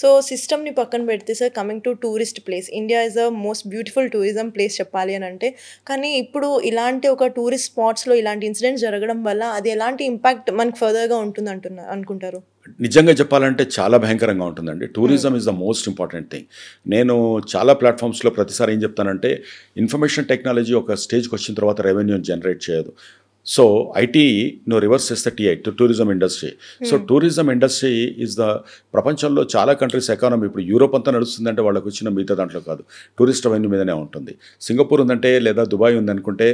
So సిస్టమ్‌ని పక్కన పెడితే sir coming to tourist place. India is the most beautiful tourism place చెప్పాలి అనంటే. కానీ ఇప్పుడు ఇలాంటి ఒక టూరిస్ట్ స్పాట్స్‌లో ఇలాంటి ఇన్సిడెంట్స్ జరగడం వల్ల అది ఎలాంటి ఇంపాక్ట్ మనకు ఫర్దర్‌గా అనుకుంటారు? నిజంగా చెప్పాలంటే చాలా భయంకరంగా ఉంటుందండి. Tourism is the most important thing. నేను చాలా ప్లాట్‌ఫామ్స్‌లో ప్రతిసారి ఏం చెప్తానంటే, ఇన్ఫర్మేషన్ టెక్నాలజీ ఒక స్టేజ్‌కి వచ్చిన తర్వాత రెవెన్యూని జనరేట్ చేయదు. సో ఐటీ రివర్స్ చేస్తే TI tourism industry. So tourism industry is the ప్రపంచంలో చాలా కంట్రీస్ ఎకానమీ ఇప్పుడు యూరోప్ అంతా నడుస్తుందంటే వాళ్ళకు వచ్చిన మిగతా దాంట్లో కాదు, టూరిస్ట్ రెవెన్యూ మీదనే ఉంటుంది. సింగపూర్ ఉందంటే లేదా దుబాయ్ ఉందనుకుంటే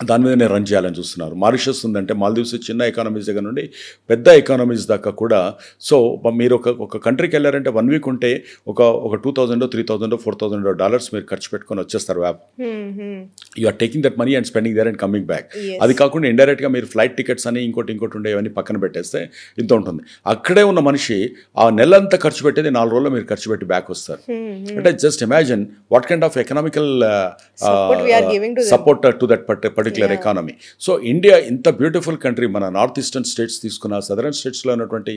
దాని మీదనే రన్ చేయాలని చూస్తున్నారు. మారిషస్ ఉందంటే మాల్దీవ్స్ చిన్న ఎకానమీస్ దగ్గర నుండి పెద్ద ఎకానమీస్ దాకా కూడా. సో మీరు ఒక కంట్రీకి వెళ్ళారంటే 1 వీక్ ఉంటే ఒక $2,000 $3,000 $4,000 మీరు ఖర్చు పెట్టుకొని వచ్చేస్తారు. You are taking that money and spending there and coming back. అది కాకుండా ఇండైరెక్ట్గా మీరు ఫ్లైట్ టికెట్స్ అని ఇంకోటి ఉండేవన్నీ పక్కన పెట్టేస్తే ఇంత ఉంటుంది. అక్కడే ఉన్న మనిషి ఆ నెలంతా ఖర్చు పెట్టేది 4 రోజుల్లో మీరు ఖర్చు పెట్టి బ్యాక్ వస్తారు. అంటే just imagine what kind of economical support to that particular economy. So India ఇంత బ్యూటిఫుల్ కంట్రీ, మన నార్త్ ఈస్టర్న్ స్టేట్స్ తీసుకున్న సదరన్ స్టేట్స్లో ఉన్నటువంటి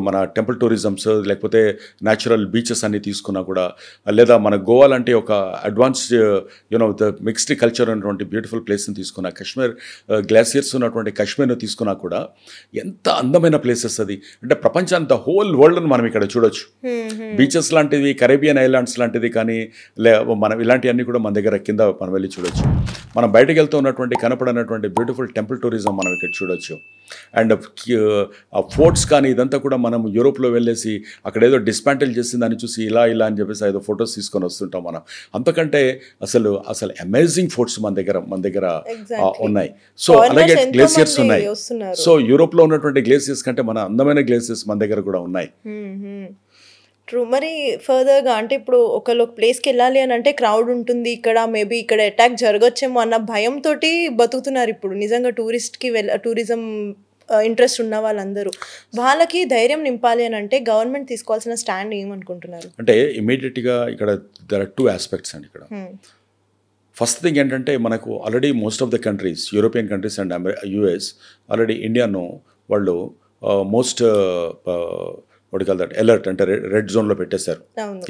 మన టెంపుల్ టూరిజమ్స్ లేకపోతే న్యాచురల్ బీచెస్ అన్ని తీసుకున్నా కూడా, లేదా మన గోవా లాంటి ఒక అడ్వాన్స్డ్ ద మిక్స్డ్ కల్చర్ ఉన్నటువంటి బ్యూటిఫుల్ ప్లేస్ని తీసుకున్నా, కాశ్మీర్ గ్లాసియర్స్ ఉన్నటువంటి కాశ్మీర్ను తీసుకున్నా కూడా ఎంత అందమైన ప్లేసెస్ అది. అంటే ప్రపంచాన్ని హోల్ వరల్డ్ని మనం ఇక్కడ చూడొచ్చు. బీచెస్ లాంటివి, కరేబియన్ ఐలాండ్స్ లాంటిది కానీ మనం ఇలాంటివన్నీ కూడా మన దగ్గర కింద మనం వెళ్ళి చూడొచ్చు. మనం బయటకు వెళ్తూ ఉన్నటువంటి కనపడనటువంటి బ్యూటిఫుల్ టెంపుల్ టూరిజం మనం ఇక్కడ చూడొచ్చు. అండ్ ఫోర్ట్స్ కానీ ఇదంతా కూడా మనం యూరోప్లో వెళ్ళేసి అక్కడ ఏదో డిస్మాంటిల్ చేసి దాన్ని చూసి ఇలా అని చెప్పేసి ఏదో ఫొటోస్ తీసుకొని వస్తుంటాం మనం. అంతకంటే అసలు అమేజింగ్ ఫోర్ట్స్ మన దగ్గర ఉన్నాయి. సో అలాగే గ్లేసియర్స్ ఉన్నాయి. సో యూరోప్లో ఉన్నటువంటి గ్లేసియర్స్ కంటే మన అందమైన గ్లేసియర్స్ మన దగ్గర కూడా ఉన్నాయి. ట్రూ. మరి ఫర్దర్‌గా అంటే ఇప్పుడు ఒకళ్ళు ఒక ప్లేస్‌కి వెళ్ళాలి అని అంటే క్రౌడ్ ఉంటుంది. మేబీ ఇక్కడ అటాక్ జరగొచ్చేమో అన్న భయంతోటి బతుకుతున్నారు ఇప్పుడు. నిజంగా టూరిజం ఇంట్రెస్ట్ ఉన్న వాళ్ళందరూ. వాళ్ళకి ధైర్యం నింపాలి అని అంటే గవర్నమెంట్ తీసుకోవాల్సిన స్టాండ్ ఏమనుకుంటున్నారు? అంటే ఇమీడియట్గా ఇక్కడ దేర్ ఆర్ 2 ఆస్పెక్ట్స్ అండి ఇక్కడ. ఫస్ట్ థింగ్ ఏంటంటే మనకు already most of the countries, European countries and US already ఇండియాను వాళ్ళు most what call that alert అంటే రెడ్ జోన్లో పెట్టేశారు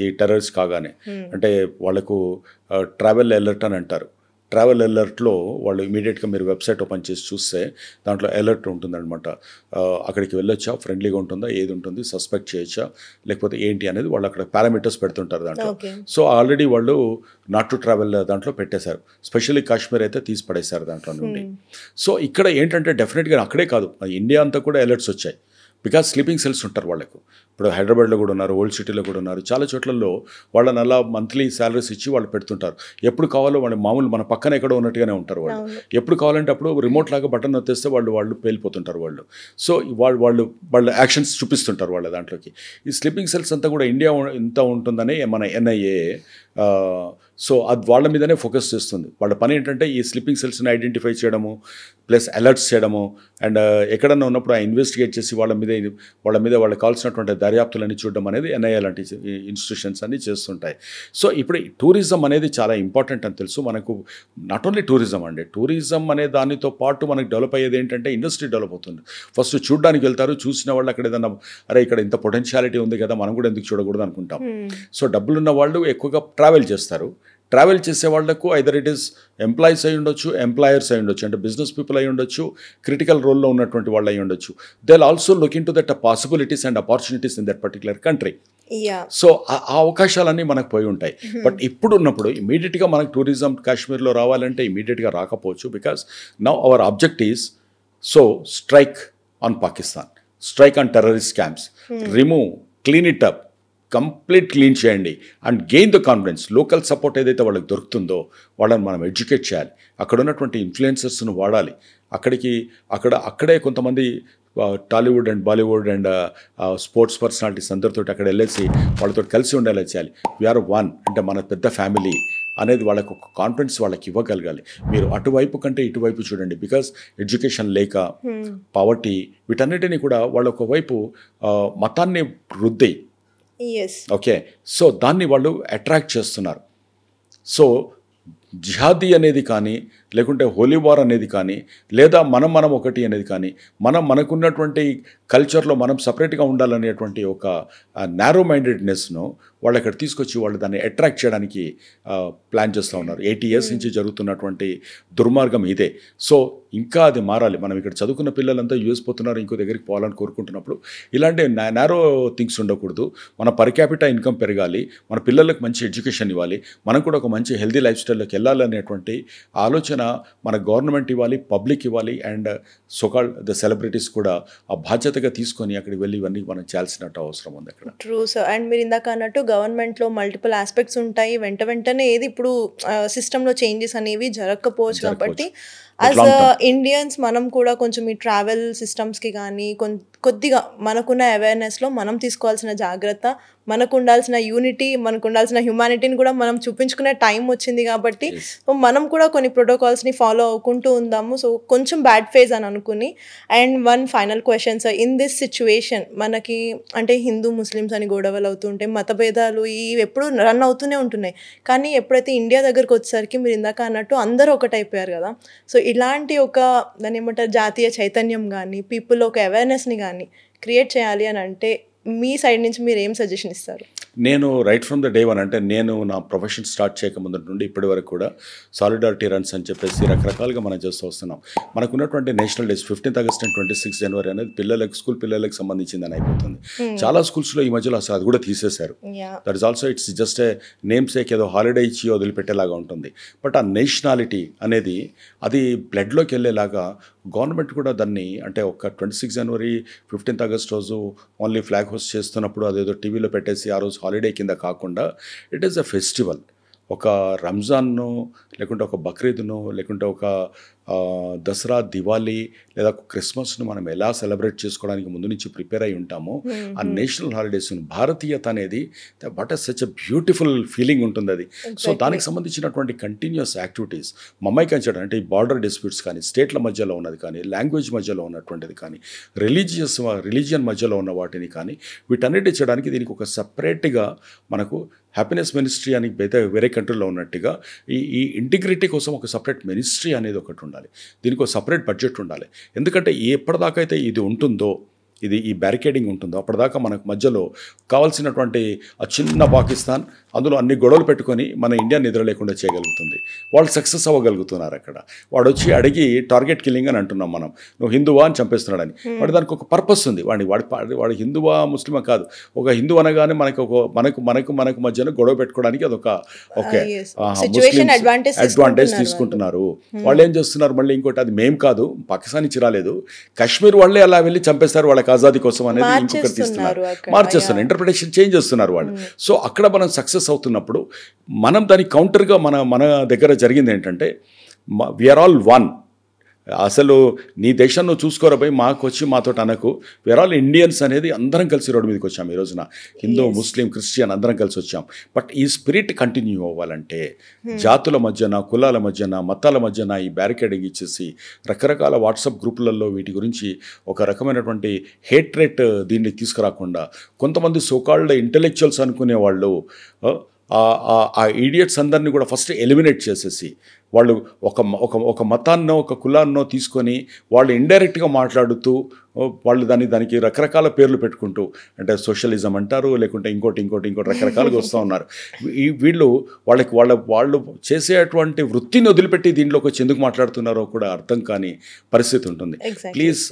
ఈ టెర్రరిస్ట్ కాగానే. అంటే వాళ్ళకు ట్రావెల్ అలర్ట్ అని అంటారు. ట్రావెల్ అలర్ట్లో వాళ్ళు ఇమీడియట్గా మీరు వెబ్సైట్ ఓపెన్ చేసి చూస్తే దాంట్లో అలర్ట్ ఉంటుందన్నమాట. అక్కడికి వెళ్ళొచ్చా, ఫ్రెండ్లీగా ఉంటుందా, ఏది ఉంటుంది, సస్పెక్ట్ చేయొచ్చా, లేకపోతే ఏంటి అనేది వాళ్ళు అక్కడ పారామీటర్స్ పెడుతుంటారు దాంట్లో. సో ఆల్రెడీ వాళ్ళు నాట్ టు ట్రావెల్ దాంట్లో పెట్టేశారు. స్పెషల్లీ కాశ్మీర్ అయితే తీసి పడేశారు దాంట్లో నుండి. సో ఇక్కడ ఏంటంటే డెఫినెట్గా అక్కడే కాదు, ఇండియా అంతా కూడా అలర్ట్స్ వచ్చాయి. బికాజ్ స్లీపింగ్ సెల్స్ ఉంటారు వాళ్ళకు. ఇప్పుడు హైదరాబాద్లో కూడా ఉన్నారు, ఓల్డ్ సిటీలో కూడా ఉన్నారు. చాలా చోట్లలో వాళ్ళని అలా మంత్లీ శాలరీస్ ఇచ్చి వాళ్ళు పెడుతుంటారు. ఎప్పుడు కావాలో వాళ్ళు మామూలు మన పక్కన ఎక్కడో ఉన్నట్టుగానే ఉంటారు వాళ్ళు. ఎప్పుడు కావాలంటే అప్పుడు రిమోట్ లాగా బటన్ నొత్తేస్తే వాళ్ళు పేలిపోతుంటారు వాళ్ళు. సో వాళ్ళు యాక్షన్స్ చూపిస్తుంటారు వాళ్ళ దాంట్లోకి. ఈ స్లీపింగ్ సెల్స్ అంతా కూడా ఇండియా ఇంత ఉంటుందని మన NIA సో అది వాళ్ళ మీదనే ఫోకస్ చేస్తుంది. వాళ్ళ పని ఏంటంటే ఈ స్లీపింగ్ సెల్స్ని ఐడెంటిఫై చేయడము, ప్లస్ అలర్ట్స్ చేయడము, అండ్ ఎక్కడన్నా ఉన్నప్పుడు ఇన్వెస్టిగేట్ చేసి వాళ్ళ మీద వాళ్ళకి కావాల్సినటువంటి దర్యాప్తులన్నీ చూడడం అనేది NIA లాంటి ఇన్స్టిట్యూషన్స్ అన్నీ చేస్తుంటాయి. సో ఇప్పుడు టూరిజం అనేది చాలా ఇంపార్టెంట్ అని తెలుసు మనకు. నాట్ ఓన్లీ టూరిజం అండి, టూరిజం అనే దానితో పాటు మనకు డెవలప్ అయ్యేది ఏంటంటే ఇండస్ట్రీ డెవలప్ అవుతుంది. ఫస్ట్ చూడడానికి వెళ్తారు, చూసిన వాళ్ళు అక్కడ ఏదన్నా ఇక్కడ ఇంత పొటెన్షియాలిటీ ఉంది కదా మనం కూడా ఎందుకు చూడకూడదు అనుకుంటాం. సో డబ్బులున్న వాళ్ళు ఎక్కువగా ట్రావెల్ చేస్తారు. ట్రావెల్ చేసే వాళ్లకు ఐదర్ ఇట్ ఈస్ ఎంప్లాయీస్ అయి ఉండొచ్చు, ఎంప్లాయర్స్ అయి ఉండొచ్చు, అంటే బిజినెస్ పీపుల్ అయి ఉండొచ్చు, క్రిటికల్ రోల్లో ఉన్నటువంటి వాళ్ళు అయి ఉండొచ్చు. They will also look in to that possibilities and opportunities in that particular country. So ఆ అవకాశాలన్నీ మనకు పోయి ఉంటాయి. బట్ ఇప్పుడు ఉన్నప్పుడు ఇమీడియట్గా మనకు టూరిజం కాశ్మీర్లో రావాలంటే ఇమీడియట్గా రాకపోవచ్చు. Because now our object is strike on Pakistan, strike on terrorist camps, remove, clean it up, complete clean చేయండి and gain the confidence. Local support ఏదైతే వాళ్ళకి దొరుకుతుందో వాళ్ళని మనం ఎడ్యుకేట్ చేయాలి. అక్కడ ఉన్నటువంటి ఇన్ఫ్లుయెన్సర్స్ను వాడాలి. అక్కడే కొంతమంది Tollywood and Bollywood and sports personalities అందరితో అక్కడ వెళ్ళేసి వాళ్ళతో కలిసి ఉండేలా చేయాలి. వీఆర్ వన్, అంటే మన పెద్ద ఫ్యామిలీ అనేది వాళ్ళకు ఒక కాన్ఫిడెన్స్ వాళ్ళకి ఇవ్వగలగాలి. మీరు అటువైపు కంటే ఇటువైపు చూడండి. బికాస్ ఎడ్యుకేషన్ లేక, పావర్టీ, వీటన్నిటినీ కూడా వాళ్ళు ఒకవైపు మతాన్ని రుద్ది, ఓకే, సో దాన్ని వాళ్ళు అట్రాక్ట్ చేస్తున్నారు. సో జిహాదీ అనేది కానీ లేకుంటే హోలీ వార్ అనేది కానీ, లేదా మనం ఒకటి అనేది కానీ, మనకున్నటువంటి కల్చర్లో మనం సపరేట్గా ఉండాలనేటువంటి ఒక నారో మైండెడ్నెస్ను వాళ్ళు అక్కడ తీసుకొచ్చి వాళ్ళు దాన్ని అట్రాక్ట్ చేయడానికి ప్లాన్ చేస్తూ ఉన్నారు. 80 years నుంచి జరుగుతున్నటువంటి దుర్మార్గం ఇదే. సో ఇంకా అది మారాలి. మనం ఇక్కడ చదువుకున్న పిల్లలంతా యూఎస్ పోతున్నారు, ఇంకో దగ్గరికి పోవాలని కోరుకుంటున్నప్పుడు ఇలాంటి నారో థింగ్స్ ఉండకూడదు. మన పర్ క్యాపిటా ఇన్కమ్ పెరగాలి, మన పిల్లలకు మంచి ఎడ్యుకేషన్ ఇవ్వాలి, మనం కూడా ఒక మంచి హెల్దీ లైఫ్ స్టైల్లోకి వెళ్ళాలనేటువంటి ఆలోచన మన గవర్నమెంట్ ఇవ్వాలి, పబ్లిక్ ఇవ్వాలి, అండ్ సోకాల్డ్ ద సెలబ్రిటీస్ కూడా ఆ బాధ్యతగా తీసుకొని అక్కడికి వెళ్ళి ఇవన్నీ మనం చేయాల్సినట్టు అవసరం ఉంది అక్కడ. True sir. అండ్ మీరు ఇందాక అన్నట్టు గవర్నమెంట్లో మల్టిపుల్ ఆస్పెక్ట్స్ ఉంటాయి. వెంటనే ఏది ఇప్పుడు సిస్టంలో చేంజెస్ అనేవి జరగకపోవచ్చు. కాబట్టి యాజ్ ఇండియన్స్ మనం కూడా కొంచెం ఈ ట్రావెల్ సిస్టమ్స్కి కానీ కొద్దిగా మనకున్న అవేర్నెస్లో మనం తీసుకోవాల్సిన జాగ్రత్త, మనకు ఉండాల్సిన యూనిటీ, మనకు ఉండాల్సిన హ్యుమానిటీని కూడా మనం చూపించుకునే టైం వచ్చింది. కాబట్టి మనం కూడా కొన్ని ప్రోటోకాల్స్ని ఫాలో అవ్వకుంటూ ఉందాము. సో కొంచెం బ్యాడ్ ఫేజ్ అని అనుకుని. And one final question sir, in this situation మనకి అంటే హిందూ ముస్లిమ్స్ అని గొడవలు అవుతుంటాయి, మతభేదాలు ఇవి ఎప్పుడు రన్ అవుతూనే ఉంటున్నాయి. కానీ ఎప్పుడైతే ఇండియా దగ్గరకు వచ్చేసరికి మీరు ఇందాక అన్నట్టు అందరూ ఒకటైపోయారు కదా. సో ఇలాంటి ఒక దాన్ని ఏమంటారు జాతీయ చైతన్యం కానీ, పీపుల్లో ఒక అవేర్నెస్ని కానీ క్రియేట్ చేయాలి అని అంటే మీ సైడ్ నుంచి మీరు ఏం సజెషన్ ఇస్తారు? నేను right from the day one, అంటే నేను నా ప్రొఫెషన్ స్టార్ట్ చేయకముందు నుండి ఇప్పటి వరకు కూడా సాలిడారిటీ రన్స్ అని చెప్పేసి రకరకాలుగా మనం చేస్తూ వస్తున్నాం. మనకున్నటువంటి national days 15th August and 26 January అనేది పిల్లలకు, స్కూల్ పిల్లలకు సంబంధించిందని అయిపోతుంది. చాలా స్కూల్స్లో ఈ మధ్యలో అసలు అది కూడా తీసేశారు. That is also it's just a name sake, ఏదో హాలిడే ఇచ్చి వదిలిపెట్టేలాగా ఉంటుంది. బట్ ఆ నేషనాలిటీ అనేది అది బ్లడ్లోకి వెళ్ళేలాగా గవర్నమెంట్ కూడా దాన్ని, అంటే ఒక 26 January 15th August రోజు ఓన్లీ ఫ్లాగ్ హోస్ట్ చేస్తున్నప్పుడు అదేదో టీవీలో పెట్టేసి ఆ రోజు హాలిడే కింద కాకుండా ఇట్ ఈస్ అ ఫెస్టివల్. ఒక రంజాన్ను, లేకుంటే ఒక బక్రీద్ను, లేకుంటే ఒక దసరా, దివాళీ లేదా క్రిస్మస్ను మనం ఎలా సెలబ్రేట్ చేసుకోవడానికి ముందు నుంచి ప్రిపేర్ అయి ఉంటామో, ఆ నేషనల్ హాలిడేస్ను, భారతీయత అనేది what is such a beautiful feeling ఉంటుంది అది. సో దానికి సంబంధించినటువంటి కంటిన్యూస్ యాక్టివిటీస్ మమైకంచడం, అంటే ఈ బార్డర్ డిస్ప్యూట్స్ కానీ, స్టేట్ల మధ్యలో ఉన్నది కానీ, లాంగ్వేజ్ మధ్యలో ఉన్నటువంటిది కానీ, రిలీజియన్ మధ్యలో ఉన్న వాటిని కానీ, వీటన్నిటి చేయడానికి దీనికి ఒక సపరేట్గా మనకు హ్యాపీనెస్ మినిస్ట్రీ అని వేరే కంట్రీలో ఉన్నట్టుగా ఈ ఇంటిగ్రిటీ కోసం ఒక సపరేట్ మినిస్ట్రీ అనేది ఒకటి ఉండాలి. దీనికి ఒక సపరేట్ బడ్జెట్ ఉండాలి. ఎందుకంటే ఎప్పటిదాకా అయితే ఇది ఉంటుందో, ఈ బ్యారికేడింగ్ ఉంటుందో, అప్పటిదాకా మనకు మధ్యలో కావాల్సినటువంటి ఆ చిన్న పాకిస్తాన్ అందులో అన్ని గొడవలు పెట్టుకొని మన ఇండియా నిద్ర లేకుండా చేయగలుగుతుంది. వాళ్ళు సక్సెస్ అవ్వగలుగుతున్నారు. అక్కడ వాడు వచ్చి అడిగి టార్గెట్ కిల్లింగ్ అని అంటున్నాం మనం, నువ్వు హిందువా అని చంపేస్తున్నాడని. వాడు దానికి ఒక పర్పస్ ఉంది. వాడు హిందువా ముస్లిమా కాదు, ఒక హిందూ అనగానే మనకు మధ్యన గొడవ పెట్టుకోవడానికి అదొక ఓకే అడ్వాంటేజ్ తీసుకుంటున్నారు. వాళ్ళు ఏం చేస్తున్నారు మళ్ళీ ఇంకోటి, అది మేం కాదు, పాకిస్తాన్ ఇచ్చి రాలేదు, కాశ్మీర్ వాళ్ళే అలా వెళ్ళి చంపేస్తారు వాళ్ళకి ఆజాదీ కోసం అనేది ఇంకొకటి తీస్తున్నారు, మార్చేస్తున్నారు, ఇంటర్ప్రిటేషన్ చేంజ్ చేస్తున్నారు వాళ్ళు. సో అక్కడ మనం సక్సెస్ అవుతున్నప్పుడు మనం దానికి కౌంటర్గా మన దగ్గర జరిగింది ఏంటంటే, వీఆర్ ఆల్ వన్. అసలు నీ దేశం నువ్వు చూసుకోరపోయి మాకు వచ్చి మాతో అనకు, వీఆర్ ఆల్ ఇండియన్స్ అనేది అందరం కలిసి రోడ్డు మీదకి వచ్చాం. ఈ రోజున హిందూ, ముస్లిం, క్రిస్టియన్ అందరం కలిసి వచ్చాం. బట్ ఈ స్పిరిట్ కంటిన్యూ అవ్వాలంటే జాతుల మధ్యన, కులాల మధ్యన, మతాల మధ్యన ఈ బ్యారికేడింగ్ ఇచ్చేసి రకరకాల వాట్సాప్ గ్రూపులలో వీటి గురించి ఒక రకమైనటువంటి హేట్రేట్ దీన్ని తీసుకురాకుండా, కొంతమంది సోకాల్డ్ ఇంటెలెక్చువల్స్ అనుకునే వాళ్ళు ఆ ఈడియట్స్ అందరినీ కూడా ఫస్ట్ ఎలిమినేట్ చేసేసి, వాళ్ళు ఒక మతాన్నో ఒక కులాన్నో తీసుకొని వాళ్ళు ఇండైరెక్ట్గా మాట్లాడుతూ వాళ్ళు దానికి రకరకాల పేర్లు పెట్టుకుంటూ, అంటే సోషలిజం అంటారు, లేకుంటే ఇంకోటి రకరకాలుగా వస్తూ ఉన్నారు. వాళ్ళు చేసేటువంటి వృత్తిని వదిలిపెట్టి దీంట్లోకి వచ్చి ఎందుకు మాట్లాడుతున్నారో కూడా అర్థం కాని పరిస్థితి ఉంటుంది. Please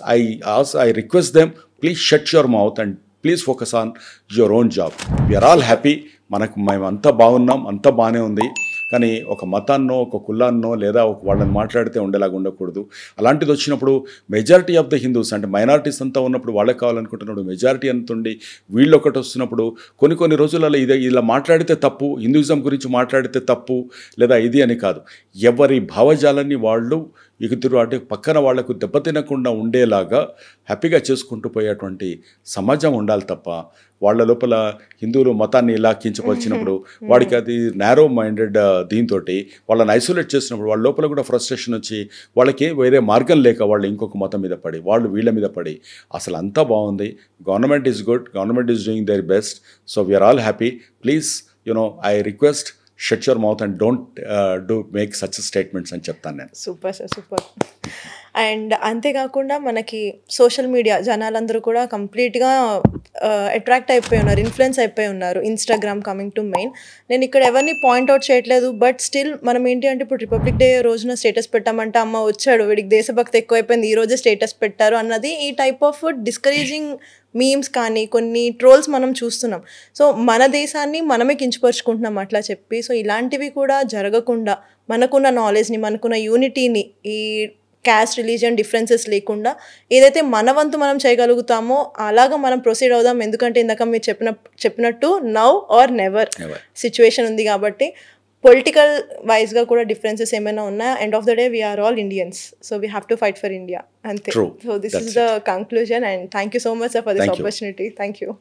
I request them, please shut your mouth and please focus on your own job. We're all happy, మేము అంతా బాగున్నాం, అంతా బాగానే ఉంది. కానీ ఒక మతాన్నో, ఒక కులాన్నో, లేదా వాళ్ళని మాట్లాడితే ఉండేలాగా ఉండకూడదు. అలాంటిది వచ్చినప్పుడు మెజారిటీ ఆఫ్ ద హిందూస్, అంటే మైనారిటీస్ అంతా ఉన్నప్పుడు వాళ్ళకి కావాలనుకుంటున్నాడు, మెజారిటీ అంత ఉండి వీళ్ళు ఒకటి వస్తున్నప్పుడు కొన్ని రోజులలో ఇలా మాట్లాడితే తప్పు, హిందూయిజం గురించి మాట్లాడితే తప్పు, లేదా ఇది అని కాదు. ఎవరి భావజాలాన్ని వాళ్ళు ఎగుతురు, అంటే పక్కన వాళ్లకు దెబ్బతినకుండా ఉండేలాగా హ్యాపీగా చేసుకుంటూ పోయేటువంటి సమాజం ఉండాలి తప్ప, వాళ్ళ లోపల హిందువులు మతాన్ని ఇలా కించపరిచినప్పుడు వాడికి అది నారో మైండెడ్ దీంతో వాళ్ళని ఐసోలేట్ చేసినప్పుడు వాళ్ళ లోపల కూడా ఫ్రస్ట్రేషన్ వచ్చి వాళ్ళకి వేరే మార్గం లేక వాళ్ళు ఇంకొక మతం మీద పడి, వాళ్ళు వీళ్ళ మీద పడి, అసలు అంతా బాగుంది, government is good, government is doing their best, so we're all happy. Please I request, shut your mouth and don't do make such statements అని చెప్తాను నేను. Super sir, super. అండ్ అంతేకాకుండా మనకి సోషల్ మీడియా జనాలందరూ కూడా కంప్లీట్గా అట్రాక్ట్ అయిపోయి ఉన్నారు, ఇన్ఫ్లుయెన్స్ అయిపోయి ఉన్నారు. Instagram coming to main. నేను ఇక్కడ ఎవరిని పాయింట్అవుట్ చేయట్లేదు, బట్ స్టిల్ మనం ఏంటి అంటే ఇప్పుడు రిపబ్లిక్ డే రోజున స్టేటస్ పెట్టామంటే అమ్మ వచ్చాడు వీడికి దేశభక్తి ఎక్కువైపోయింది ఈరోజే స్టేటస్ పెట్టారు అన్నది ఈ టైప్ ఆఫ్ డిస్కరేజింగ్ మీమ్స్ కానీ కొన్ని ట్రోల్స్ మనం చూస్తున్నాం. సో మన దేశాన్ని మనమే కించపరుచుకుంటున్నాం అట్లా చెప్పి. సో ఇలాంటివి కూడా జరగకుండా మనకున్న నాలెడ్జ్ని, మనకున్న యూనిటీని, ఈ క్యాస్ట్ రిలీజియన్ డిఫరెన్సెస్ లేకుండా ఏదైతే మన వంతు మనం చేయగలుగుతామో అలాగా మనం ప్రొసీడ్ అవుదాం. ఎందుకంటే ఇందాక మీరు చెప్పినట్టు నౌ ఆర్ నెవర్ సిచ్యువేషన్ ఉంది కాబట్టి పొలిటికల్ వైజ్గా కూడా డిఫరెన్సెస్ ఏమైనా ఉన్నా end of the day we're all Indians, so we have to fight for India అంతే. So this is the conclusion and thank you so much for this opportunity. Thank you.